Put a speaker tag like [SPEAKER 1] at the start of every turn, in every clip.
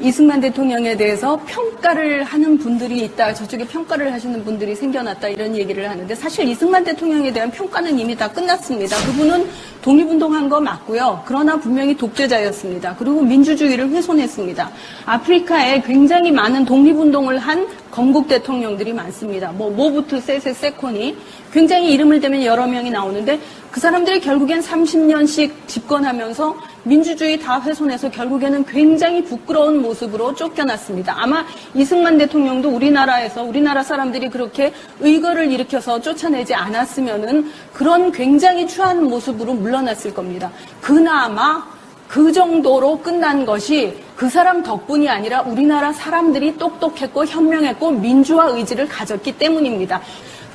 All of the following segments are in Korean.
[SPEAKER 1] 이승만 대통령에 대해서 평가를 하는 분들이 있다. 저쪽에 평가를 하시는 분들이 생겨났다. 이런 얘기를 하는데 사실 이승만 대통령에 대한 평가는 이미 다 끝났습니다. 그분은 독립운동한 거 맞고요. 그러나 분명히 독재자였습니다. 그리고 민주주의를 훼손했습니다. 아프리카에 굉장히 많은 독립운동을 한 건국 대통령들이 많습니다. 모부투 세세 세코니 굉장히 이름을 대면 여러 명이 나오는데 그 사람들이 결국엔 30년씩 집권하면서 민주주의 다 훼손해서 결국에는 굉장히 부끄러운 모습으로 쫓겨났습니다. 아마 이승만 대통령도 우리나라 사람들이 그렇게 의거를 일으켜서 쫓아내지 않았으면은 그런 굉장히 추한 모습으로 물러났을 겁니다. 그나마 그 정도로 끝난 것이 그 사람 덕분이 아니라 우리나라 사람들이 똑똑했고 현명했고 민주화 의지를 가졌기 때문입니다.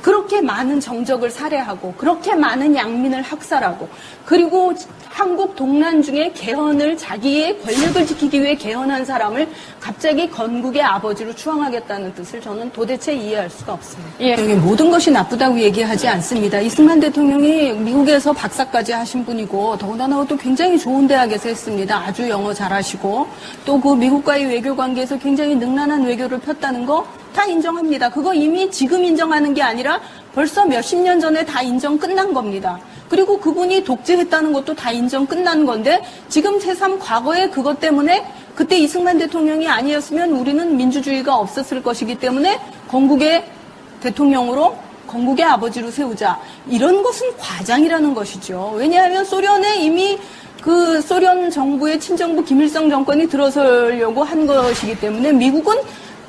[SPEAKER 1] 그렇게 많은 정적을 살해하고 그렇게 많은 양민을 학살하고 그리고 한국 동란 중에 개헌을 자기의 권력을 지키기 위해 개헌한 사람을 갑자기 건국의 아버지로 추앙하겠다는 뜻을 저는 도대체 이해할 수가 없습니다. 예. 모든 것이 나쁘다고 얘기하지 않습니다. 이승만 대통령이 미국에서 박사까지 하신 분이고 더군다나 또 굉장히 좋은 대학에서 했습니다. 아주 영어 잘하시고 또 그 미국과의 외교 관계에서 굉장히 능란한 외교를 폈다는 거 다 인정합니다. 그거 이미 지금 인정하는 게 아니라 벌써 몇십 년 전에 다 인정 끝난 겁니다. 그리고 그분이 독재했다는 것도 다 인정 끝난 건데 지금 새삼 과거에 그것 때문에 그때 이승만 대통령이 아니었으면 우리는 민주주의가 없었을 것이기 때문에 건국의 대통령으로 건국의 아버지로 세우자. 이런 것은 과장이라는 것이죠. 왜냐하면 소련에 이미 그 소련 정부의 친정부 김일성 정권이 들어서려고 한 것이기 때문에 미국은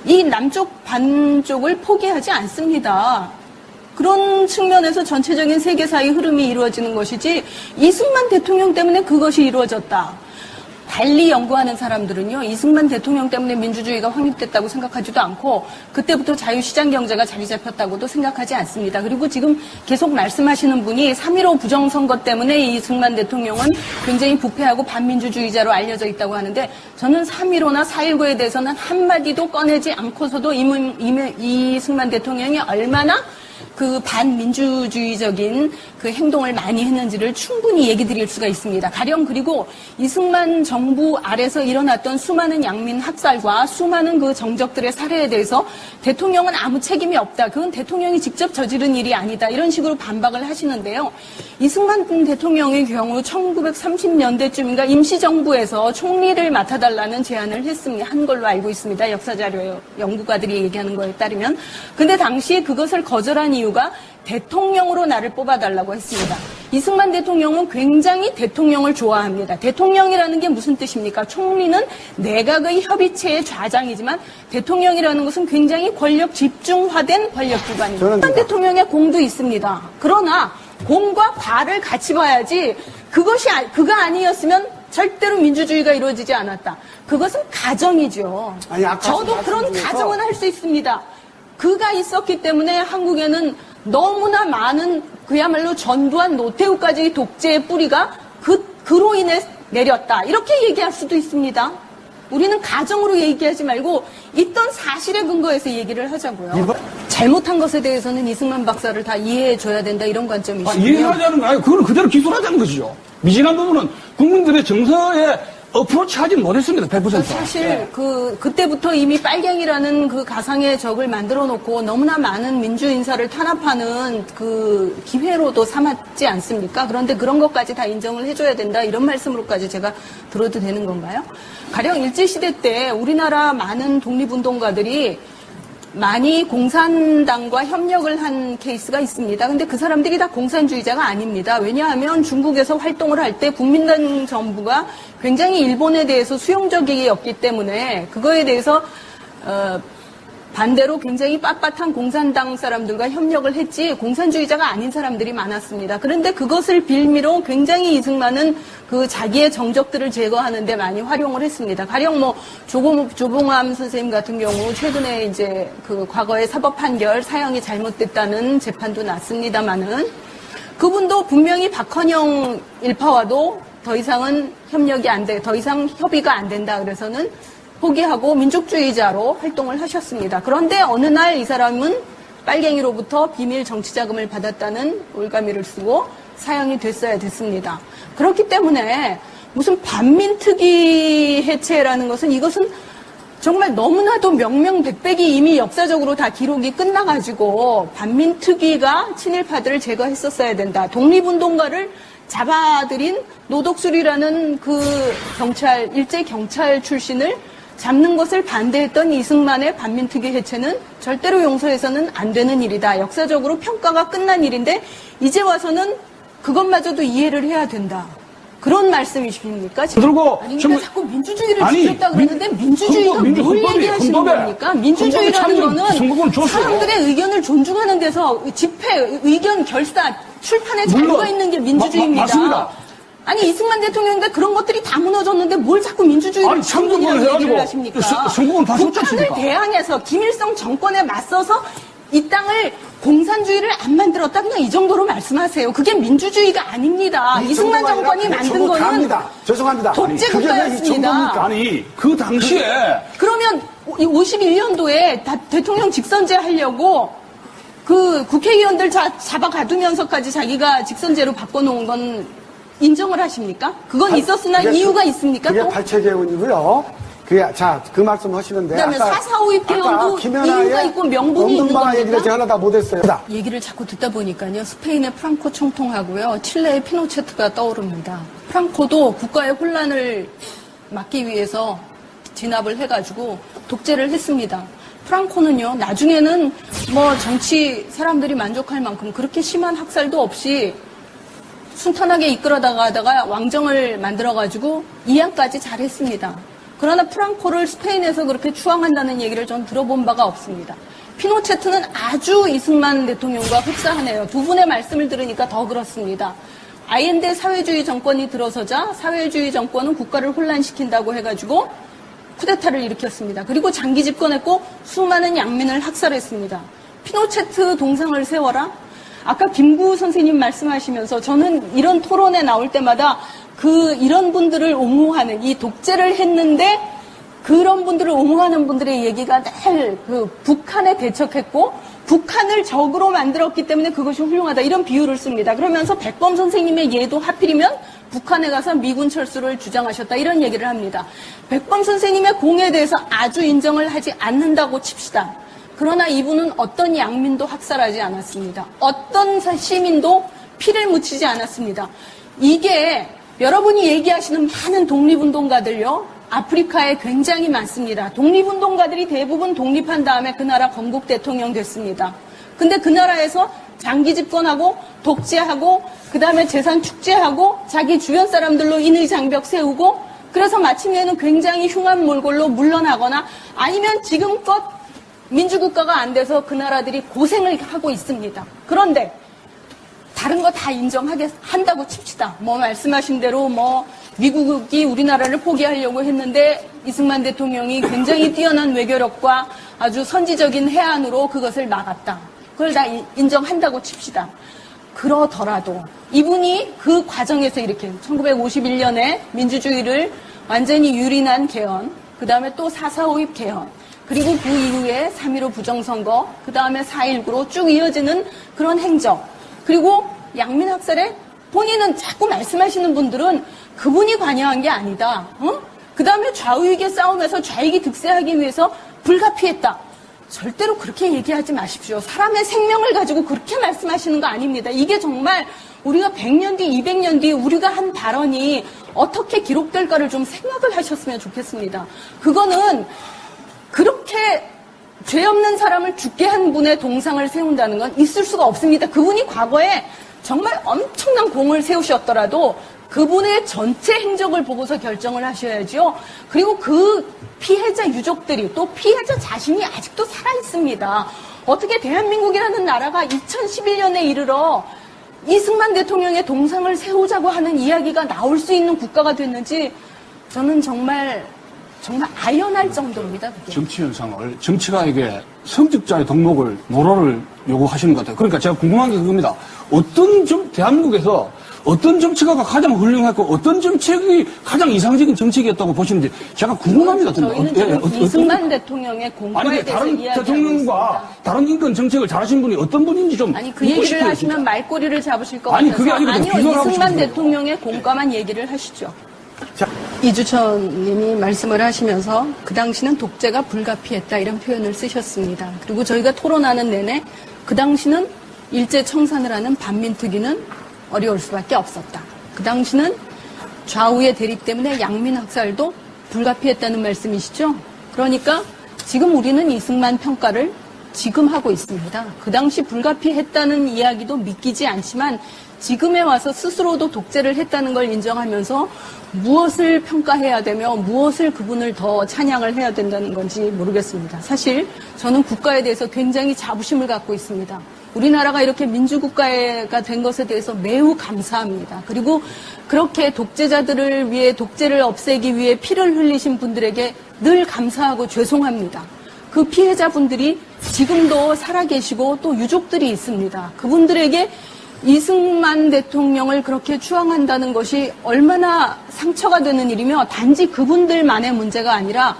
[SPEAKER 1] 이 남쪽 반쪽을 포기하지 않습니다. 그런 측면에서 전체적인 세계사의 흐름이 이루어지는 것이지 이승만 대통령 때문에 그것이 이루어졌다. 달리 연구하는 사람들은요. 이승만 대통령 때문에 민주주의가 확립됐다고 생각하지도 않고 그때부터 자유시장 경제가 자리 잡혔다고도 생각하지 않습니다. 그리고 지금 계속 말씀하시는 분이 3.15 부정선거 때문에 이승만 대통령은 굉장히 부패하고 반민주주의자로 알려져 있다고 하는데 저는 3.15나 4.19에 대해서는 한마디도 꺼내지 않고서도 이승만 대통령이 얼마나 그 반민주주의적인 그 행동을 많이 했는지를 충분히 얘기 드릴 수가 있습니다. 가령 그리고 이승만 정부 아래서 일어났던 수많은 양민 학살과 수많은 그 정적들의 살해에 대해서 대통령은 아무 책임이 없다. 그건 대통령이 직접 저지른 일이 아니다. 이런 식으로 반박을 하시는데요. 이승만 대통령의 경우 1930년대쯤인가 임시정부에서 총리를 맡아달라는 제안을 한 걸로 알고 있습니다. 역사자료 연구가들이 얘기하는 거에 따르면. 근데 당시 그것을 거절한 이유가 대통령으로 나를 뽑아달라고 했습니다. 이승만 대통령은 굉장히 대통령을 좋아합니다. 대통령이라는 게 무슨 뜻입니까? 총리는 내각의 협의체의 좌장이지만 대통령이라는 것은 굉장히 권력 집중화된 권력기관입니다. 이승만 대통령의 공도 있습니다. 그러나 공과 과를 같이 봐야지 그가 아니었으면 절대로 민주주의가 이루어지지 않았다. 그것은 가정이죠. 저도 그런 가정은 할 수 있습니다. 그가 있었기 때문에 한국에는 너무나 많은 그야말로 전두환 노태우까지 독재의 뿌리가 그로 인해 내렸다. 이렇게 얘기할 수도 있습니다. 우리는 가정으로 얘기하지 말고 있던 사실에 근거해서 얘기를 하자고요. 잘못한 것에 대해서는 이승만 박사를 다 이해해줘야 된다 이런 관점이시고요.
[SPEAKER 2] 이해하자는 거 아니고 그거는 그대로 기술하자는 것이죠. 미진한 부분은 국민들의 정서에 어프로치 하진 못했습니다. 100%.
[SPEAKER 1] 사실 그때부터 이미 빨갱이라는 그 가상의 적을 만들어 놓고 너무나 많은 민주 인사를 탄압하는 그 기회로도 삼았지 않습니까? 그런데 그런 것까지 다 인정을 해줘야 된다 이런 말씀으로까지 제가 들어도 되는 건가요? 가령 일제시대 때 우리나라 많은 독립운동가들이 많이 공산당과 협력을 한 케이스가 있습니다. 근데 그 사람들이 다 공산주의자가 아닙니다. 왜냐하면 중국에서 활동을 할 때 국민당 정부가 굉장히 일본에 대해서 수용적이었기 때문에 그거에 대해서 반대로 굉장히 빳빳한 공산당 사람들과 협력을 했지 공산주의자가 아닌 사람들이 많았습니다. 그런데 그것을 빌미로 굉장히 이승만은 그 자기의 정적들을 제거하는 데 많이 활용을 했습니다. 가령 조봉암 선생님 같은 경우 최근에 이제 그 과거의 사법 판결 사형이 잘못됐다는 재판도 났습니다만은 그분도 분명히 박헌영 일파와도 더 이상은 더 이상 협의가 안 된다 그래서는 포기하고 민족주의자로 활동을 하셨습니다. 그런데 어느 날 이 사람은 빨갱이로부터 비밀 정치자금을 받았다는 올가미를 쓰고 사형이 됐습니다. 그렇기 때문에 무슨 반민특위 해체라는 것은 이것은 정말 너무나도 명명백백이 이미 역사적으로 다 기록이 끝나가지고 반민특위가 친일파들을 제거했었어야 된다. 독립운동가를 잡아들인 노덕술이라는 그 경찰, 일제 경찰 출신을 잡는 것을 반대했던 이승만의 반민특위 해체는 절대로 용서해서는 안 되는 일이다. 역사적으로 평가가 끝난 일인데 이제 와서는 그것마저도 이해를 해야 된다. 그런 말씀이십니까?
[SPEAKER 2] 그리고
[SPEAKER 1] 아니, 그러니까 자꾸 민주주의를 지켰다 그러는데 민주주의가 뭘 얘기하시는 겁니까? 민주주의라는 거는 사람들의 의견을 존중하는 데서 집회, 의견 결사, 출판의 자유가 있는 게 민주주의입니다.
[SPEAKER 2] 맞습니다.
[SPEAKER 1] 아니 이승만 대통령인데 그런 것들이 다 무너졌는데 뭘 자꾸 민주주의를
[SPEAKER 2] 참정권을
[SPEAKER 1] 얘기를 하십니까?
[SPEAKER 2] 선거권 다
[SPEAKER 1] 북한을
[SPEAKER 2] 줬잖습니까?
[SPEAKER 1] 대항해서 김일성 정권에 맞서서 이 땅을 공산주의를 안 만들었다 그냥 이 정도로 말씀하세요. 그게 민주주의가 아닙니다. 이승만 정권이 만든 거는
[SPEAKER 3] 죄송합니다.
[SPEAKER 1] 독재
[SPEAKER 3] 그게 왜 이
[SPEAKER 1] 국가였습니다.
[SPEAKER 3] 정도입니까?
[SPEAKER 2] 아니, 그 당시에
[SPEAKER 1] 그러면 51년도에 대통령 직선제 하려고 그 국회의원들 잡아가두면서까지 자기가 직선제로 바꿔놓은 건 인정을 하십니까? 그건 있었으나 이유가 있습니까?
[SPEAKER 3] 그게
[SPEAKER 1] 또?
[SPEAKER 3] 발췌개헌이고요. 그 말씀 하시는데.
[SPEAKER 1] 그다음에 4.4.5 개헌도 이유가 있고 명분이 있는 겁니까?
[SPEAKER 3] 얘기를 제가 하나 다 못했어요.
[SPEAKER 1] 얘기를 자꾸 듣다 보니까요. 스페인의 프랑코 총통하고요. 칠레의 피노체트가 떠오릅니다. 프랑코도 국가의 혼란을 막기 위해서 진압을 해가지고 독재를 했습니다. 프랑코는요. 나중에는 뭐 정치 사람들이 만족할 만큼 그렇게 심한 학살도 없이 순탄하게 이끌어다가다가 왕정을 만들어가지고 이양까지 잘했습니다. 그러나 프랑코를 스페인에서 그렇게 추앙한다는 얘기를 전 들어본 바가 없습니다. 피노체트는 아주 이승만 대통령과 흡사하네요. 두 분의 말씀을 들으니까 더 그렇습니다. 아옌데 사회주의 정권이 들어서자 사회주의 정권은 국가를 혼란시킨다고 해가지고 쿠데타를 일으켰습니다. 그리고 장기 집권했고 수많은 양민을 학살했습니다. 피노체트 동상을 세워라? 아까 김구 선생님 말씀하시면서 저는 이런 토론에 나올 때마다 이런 분들을 옹호하는, 이 독재를 했는데 그런 분들을 옹호하는 분들의 얘기가 늘 북한에 대척했고 북한을 적으로 만들었기 때문에 그것이 훌륭하다. 이런 비유를 씁니다. 그러면서 백범 선생님의 예도 하필이면 북한에 가서 미군 철수를 주장하셨다. 이런 얘기를 합니다. 백범 선생님의 공에 대해서 아주 인정을 하지 않는다고 칩시다. 그러나 이분은 어떤 양민도 학살하지 않았습니다. 어떤 시민도 피를 묻히지 않았습니다. 이게 여러분이 얘기하시는 많은 독립운동가들요. 아프리카에 굉장히 많습니다. 독립운동가들이 대부분 독립한 다음에 그 나라 건국 대통령 됐습니다. 근데 그 나라에서 장기 집권하고 독재하고 그 다음에 재산 축제하고 자기 주변 사람들로 인의 장벽 세우고 그래서 마침내는 굉장히 흉한 몰골로 물러나거나 아니면 지금껏 민주국가가 안 돼서 그 나라들이 고생을 하고 있습니다. 그런데 다른 거 다 인정한다고 칩시다. 뭐 말씀하신 대로 뭐 미국이 우리나라를 포기하려고 했는데 이승만 대통령이 굉장히 뛰어난 외교력과 아주 선지적인 해안으로 그것을 막았다. 그걸 다 인정한다고 칩시다. 그러더라도 이분이 그 과정에서 이렇게 1951년에 민주주의를 완전히 유린한 개헌, 그 다음에 또 4.4.5 개헌, 그리고 그 이후에 3.15 부정선거, 그 다음에 4.19로 쭉 이어지는 그런 행적, 그리고 양민 학살에 본인은 자꾸 말씀하시는 분들은 그분이 관여한 게 아니다. 그 다음에 좌우익의 싸움에서 좌익이 득세하기 위해서 불가피했다. 절대로 그렇게 얘기하지 마십시오. 사람의 생명을 가지고 그렇게 말씀하시는 거 아닙니다. 이게 정말 우리가 100년 뒤, 200년 뒤 우리가 한 발언이 어떻게 기록될까를 좀 생각을 하셨으면 좋겠습니다. 그거는 그렇게 죄 없는 사람을 죽게 한 분의 동상을 세운다는 건 있을 수가 없습니다. 그분이 과거에 정말 엄청난 공을 세우셨더라도 그분의 전체 행적을 보고서 결정을 하셔야죠. 그리고 그 피해자 유족들이 또 피해자 자신이 아직도 살아있습니다. 어떻게 대한민국이라는 나라가 2011년에 이르러 이승만 대통령의 동상을 세우자고 하는 이야기가 나올 수 있는 국가가 됐는지 저는 정말 아연할 정도입니다. 그게.
[SPEAKER 2] 정치 현상을 정치가 이게 성직자의 덕목을 모라를 요구하시는 것 같아요. 그러니까 제가 궁금한 게 그겁니다. 대한민국에서 어떤 정치가가 가장 훌륭했고 어떤 정책이 가장 이상적인 정책이었다고 보시는지 제가 궁금합니다.
[SPEAKER 1] 저희는 지금 이승만 대통령의 공과에 대해서
[SPEAKER 2] 다른
[SPEAKER 1] 이야기하고
[SPEAKER 2] 대통령과
[SPEAKER 1] 있습니다.
[SPEAKER 2] 다른 인권 정책을 잘하신 분이 어떤 분인지 좀
[SPEAKER 1] 아니 그
[SPEAKER 2] 묻고
[SPEAKER 1] 얘기를
[SPEAKER 2] 싶어요,
[SPEAKER 1] 하시면
[SPEAKER 2] 진짜.
[SPEAKER 1] 말꼬리를 잡으실 것
[SPEAKER 2] 아니,
[SPEAKER 1] 같아서
[SPEAKER 2] 그게 아니고
[SPEAKER 1] 아니요
[SPEAKER 2] 비교를 하고
[SPEAKER 1] 이승만
[SPEAKER 2] 싶어요.
[SPEAKER 1] 대통령의 공과만 얘기를 하시죠.
[SPEAKER 3] 자,
[SPEAKER 1] 이주천 님이 말씀을 하시면서 그 당시는 독재가 불가피했다 이런 표현을 쓰셨습니다. 그리고 저희가 토론하는 내내 그 당시는 일제청산을 하는 반민특위는 어려울 수밖에 없었다. 그 당시는 좌우의 대립 때문에 양민학살도 불가피했다는 말씀이시죠? 그러니까 지금 우리는 이승만 평가를 지금 하고 있습니다. 그 당시 불가피했다는 이야기도 믿기지 않지만 지금에 와서 스스로도 독재를 했다는 걸 인정하면서 무엇을 평가해야 되며 무엇을 그분을 더 찬양을 해야 된다는 건지 모르겠습니다. 사실 저는 국가에 대해서 굉장히 자부심을 갖고 있습니다. 우리나라가 이렇게 민주국가가 된 것에 대해서 매우 감사합니다. 그리고 그렇게 독재자들을 위해 독재를 없애기 위해 피를 흘리신 분들에게 늘 감사하고 죄송합니다. 그 피해자분들이 지금도 살아계시고 또 유족들이 있습니다. 그분들에게 이승만 대통령을 그렇게 추앙한다는 것이 얼마나 상처가 되는 일이며 단지 그분들만의 문제가 아니라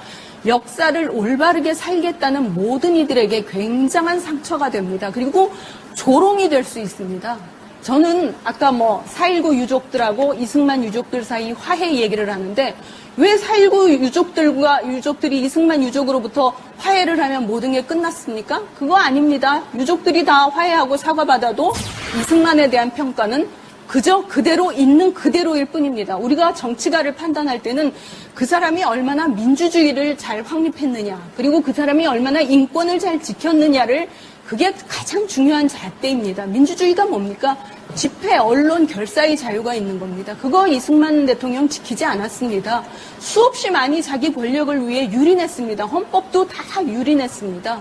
[SPEAKER 1] 역사를 올바르게 살겠다는 모든 이들에게 굉장한 상처가 됩니다. 그리고 조롱이 될 수 있습니다. 저는 아까 4.19 유족들하고 이승만 유족들 사이 화해 얘기를 하는데 왜 4.19 유족들이 이승만 유족으로부터 화해를 하면 모든 게 끝났습니까? 그거 아닙니다. 유족들이 다 화해하고 사과받아도 이승만에 대한 평가는 그저 그대로 있는 그대로일 뿐입니다. 우리가 정치가를 판단할 때는 그 사람이 얼마나 민주주의를 잘 확립했느냐, 그리고 그 사람이 얼마나 인권을 잘 지켰느냐를 그게 가장 중요한 잣대입니다. 민주주의가 뭡니까? 집회, 언론, 결사의 자유가 있는 겁니다. 그거 이승만 대통령 지키지 않았습니다. 수없이 많이 자기 권력을 위해 유린했습니다. 헌법도 다 유린했습니다.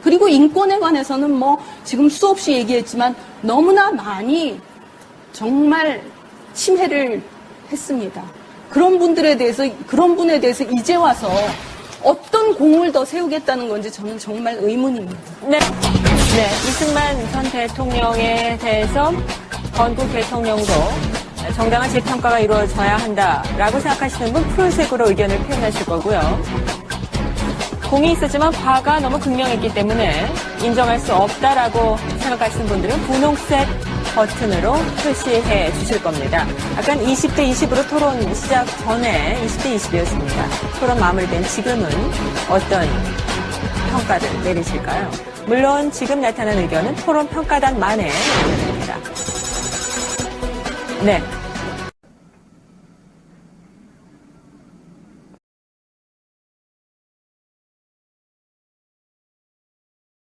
[SPEAKER 1] 그리고 인권에 관해서는 지금 수없이 얘기했지만 너무나 많이 정말 침해를 했습니다. 그런 분에 대해서 이제 와서 어떤 공을 더 세우겠다는 건지 저는 정말 의문입니다.
[SPEAKER 4] 네, 이승만 전 대통령에 대해서 건국 대통령도 정당한 재평가가 이루어져야 한다라고 생각하시는 분 푸른색으로 의견을 표현하실 거고요. 공이 있었지만 과가 너무 극명했기 때문에 인정할 수 없다라고 생각하시는 분들은 분홍색 버튼으로 표시해 주실 겁니다. 아까 20대 20으로 토론 시작 전에 20대 20이었습니다. 토론 마무리된 지금은 어떤 평가를 내리실까요? 물론 지금 나타난 의견은 토론 평가단만의 의견입니다. 네.